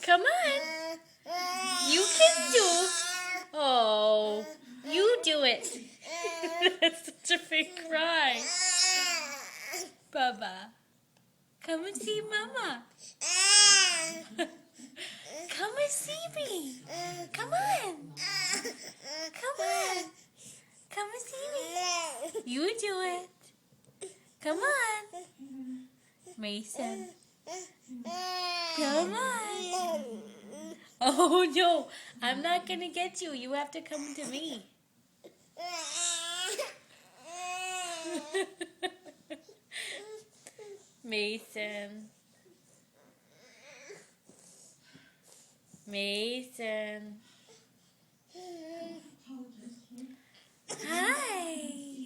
Come on. You can do. Oh, you do it. That's such a big cry. Bubba, come and see Mama. Come and see me. Come on. Come on. Come and see me. You do it. Come on. Mason. Come on. Oh no, I'm not going to get you. You have to come to me. Mason. Mason. Hi.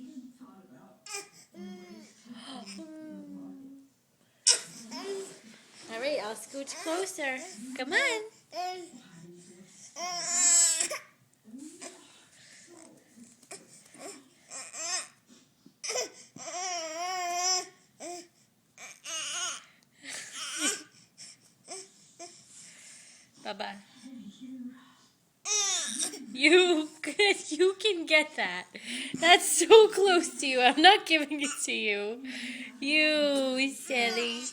All right, I'll scooch closer. Come on. Bye-bye. You can get that. That's so close to you. I'm not giving it to you. You silly.